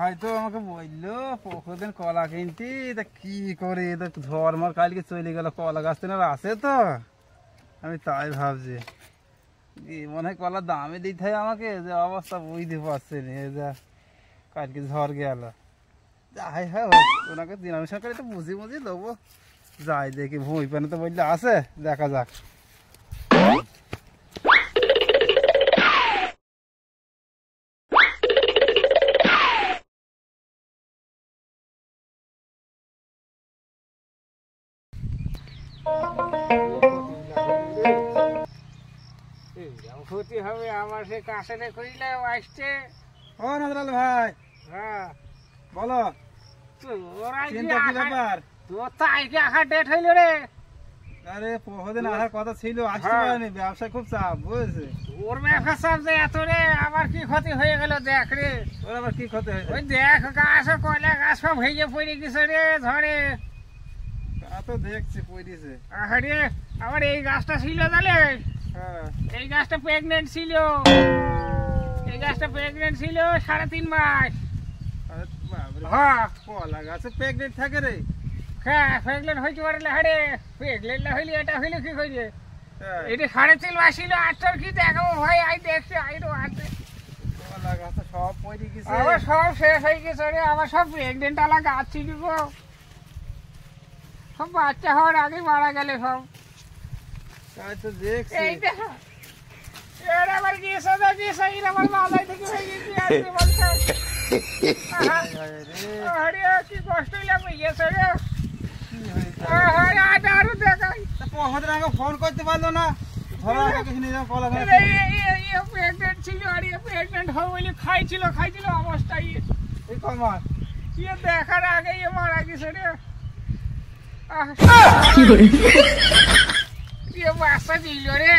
ভাই তো আমাকে বললো প্রতিদিন কলা কিনতি, তা কি করে ঝড় মার কালকে চলে গেল, কলা গাছ তো আছে তো, আমি তাই ভাবছি মনে হয় কলার দামে দিতে হয় আমাকে, যে অবস্থা বুঝতে পারছি না, যা কালকে ঝড় গেল। যাই হ্যাঁ ওনাকে দিনানুষ্ঠান করে তো বুঝিয়ে দেবো, যাই দেখি ভূমি পানে তো বললে আছে, দেখা যাক। ক্ষতি হবে আমার, সে কাছে কইলে আসছে। ও নাজরাল ভাই, হ্যাঁ বলো চিন্তা কি ব্যাপার? তোর তো আজকে আসার ডেট হইল রে। আরে প্রতিদিন আসার কথা ছিল, আসতে পারিনি, ব্যবসা খুব চাপ বুঝেছে। ওর ব্যবসা চাপ যে এত রে, আমার কি ক্ষতি হয়ে গেল দেখ রে। ওর আবার কি ক্ষতি হয়েছে? ওই দেখ গাছ কয়লা গাছ সব ভেঙে পড়ে গেছে রে ঝড়ে। তা তো দেখছি পড়েছে। আরে আমার এই গাছটা ছিল তাহলে, হ্যাঁ এই গাছটা প্রেগনেন্ট ছিল, এই গাছটা প্রেগনেন্ট ছিল 3.5 মাস। আরে বাবারে, হ্যাঁ কলা গাছে প্রেগনেন্ট থাকে রে? হ্যাঁ প্রেগনেন্ট হইতে পারলে, হারে প্রেগনেন্ট না হইলে এটা হইলে কি করিয়ে, হ্যাঁ, এটা 3.5 মাস ছিল। আর তোর কি দেখাবো ভাই, আই দেখছি আইরো হাতে কলা গাছে সব পড়ে গেছে। আমার সব শেষ হয়ে গেছে রে, আমার সব প্রেগনেন্ট আলা গাছ ছিল গো, সব বাচ্চা হওয়ার আগেই মারা গেলে সব। তাই তো দেখছি। এইটা এর আবার গেছে না গেছে, এর আমার মাথায় থেকে হয়ে গেছে আজকে বলছে। আরে কি কষ্ট লাগবে গেছে রে। কি হয়েছে? আরে আরো দেখাই তা প্রতিদিন আমাকে ফোন করতে পারলো না, ধরো আগে কিছু নিয়ে যাও কলা গাছ। প্রেগনেন্ট ছিল, আর প্রেগনেন্ট হবে বলে খাইছিল অবস্থায় এই কয় মাস? দেখার আগেই মারা গেছে রে। বাচ্চা দিল রে,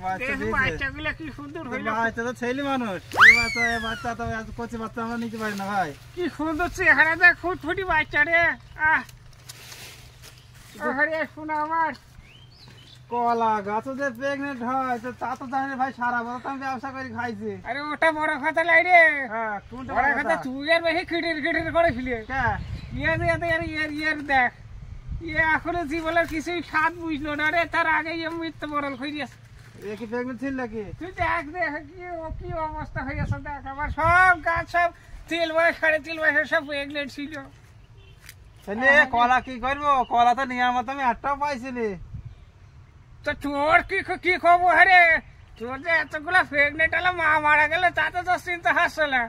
বাচ্চা দিয়েছে? বাচ্চাগুলো কি সুন্দর হইল, বাচ্চা তো ছেলে মানুষ, এই বাচ্চা তো কচি বাচ্চা আমরা নিতে পারি না ভাই। কি সুন্দর চেহারা দেখ, ফুটফুটি বাচ্চা রে। আরে শোনা আমার, কলা গাছও যে প্রেগনেন্ট হয় তো তা তো জানি ভাই, সারা বছর তো আমি ব্যবসা করে খাইছি। আরে ওটা বড় কথা লাই রে, হ্যাঁ কোনটা বড় কথা তুই আর বেশি খিটির করে ফেলি। দেখ এখনো জীবনের কিছুই স্বাদ বুঝলো না রে, তার আগে মৃত্যু বরণ করিয়াছে। এ কি প্রেগনেন্ট ছিল নাকি? তুই দেখ দেখ কি অবস্থা হয়েছে দেখ, আমার সব গাছ সব 3 মাস 3.5 মাসের সব প্রেগনেন্ট ছিল। তাহলে কলা কি করবো? কলা তো নিয়ে আমার তো আমি 8টাও পাইছিলি। তো তোর কি খবর হারে, তোর যে এতগুলা প্রেগনেন্ট হলো মা মারা গেল, তাতে তো চিন্তা হাসছে না,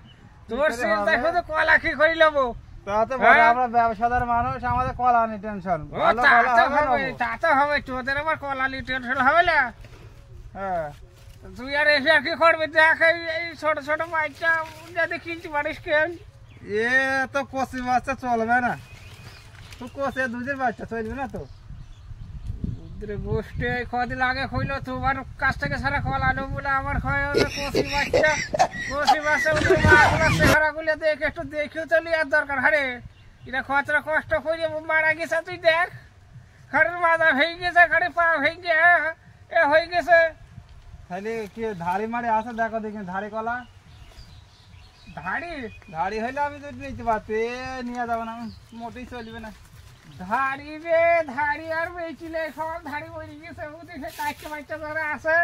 তোর চিন্তা শুধু কলা কি করে নেবো। তা তো বলে আমরা ব্যবসাদার মানুষ, আমাদের কলা নিয়ে টেনশন। ভালো কলা হবে না? তা তো হবে, তোদের আবার কলা নিয়ে টেনশন হবে না। হ্যাঁ তুই আর এসে আর কি করবি দেখ, এই ছোট ছোট বাচ্চা যদি কিনতে পারিস কেন। এ তো কচি বাচ্চা চলবে না, তুই কচি দুধের বাচ্চা চলবে না তো। গোষ্ঠী কদিন আগে হইলো তোমার কাছ থেকে সারা কলা আনো বলে আমার কচি বাচ্চা চেহারা গুলো দেখ, একটু দেখেও তো লিয়ার দরকার। হারে এটা কতটা কষ্ট করে মারা গেছে, তুই দেখ খাড়ের মাথা ভেঙে গেছে, খাড়ে পা ভেঙে হয়ে গেছে। তাহলে কি ধাড়ি মারি আছে? দেখো দেখি ধাড়ি কলা, ধাড়ি হইলে আমি যদি নিতে পারছি, নিয়ে যাবো না, মোটেই চলবে না। ধাড়ি রে ধাড়ি আর বেচিলে সব ধাড়ি মরে গেছে, ওদিকে কাচ্চা বাচ্চা যারা আছে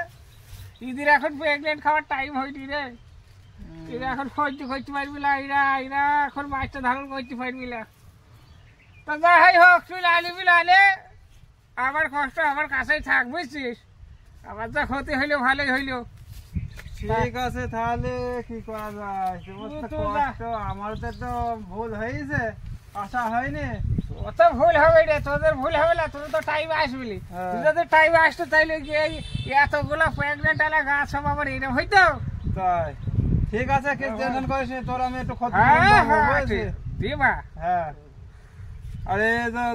এদের এখন প্রেগনেন্ট খাওয়ার টাইম হয়নি রে, এরা এখন করতে পারবি না, এরা এখন বাচ্চা ধারণ করতে পারবি না। তা যাই হোক তুই লালে আমার কষ্ট আমার কাছেই থাক বুঝছিস, আমার যা ক্ষতি হইলো ভালোই হইলো। ঠিক আছে তাহলে কি করা যায়, কষ্ট আমার তো ভুল হয়েছে, আশা হয়নি। অত ভুল হবে রে, তোদের ভুল হবে না, তোর তো টাইমে আসবি, তুই যদি টাইমে আসতো তাইলে এতগুলো প্রেগনেন্ট আলা গাছ সব আবার এরকম হইতো। তাই ঠিক আছে, কি টেনশন করিস না, তোর আমি একটু ক্ষতি দিবা। হ্যাঁ আরে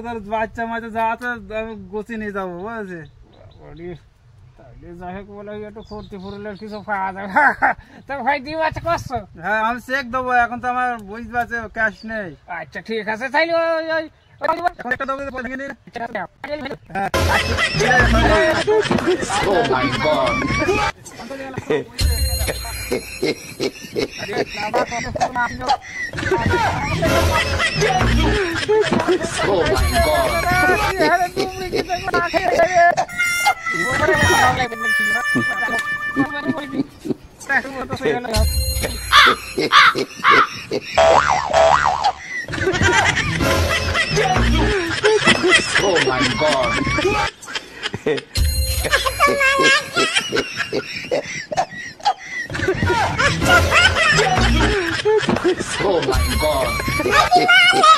তোর বাচ্চা মাচ্চা যা আছে আমি গোছি নিয়ে যাবো বুঝেছি। তাহলে যাই হোক বলে একটু ফুর্তি ফুরলে কিছু পাওয়া যাবে। তো ভাই দিবা আছে কষ্ট? হ্যাঁ আমি চেক দেবো, এখন তো আমার বুঝতে পারছি ক্যাশ নেই। আচ্ছা ঠিক আছে তাইলে একটা দেবো, ভেঙে নিন। Oh my God. আরে বাবা কত ফোন আসলো Oh my God. আরে তুমি কি দেখো না খেয়ে গেলে ওরে ভালো লাগে বলছি না আমি বলি দেখো তো সেই গেল Oh my God. Oh my God.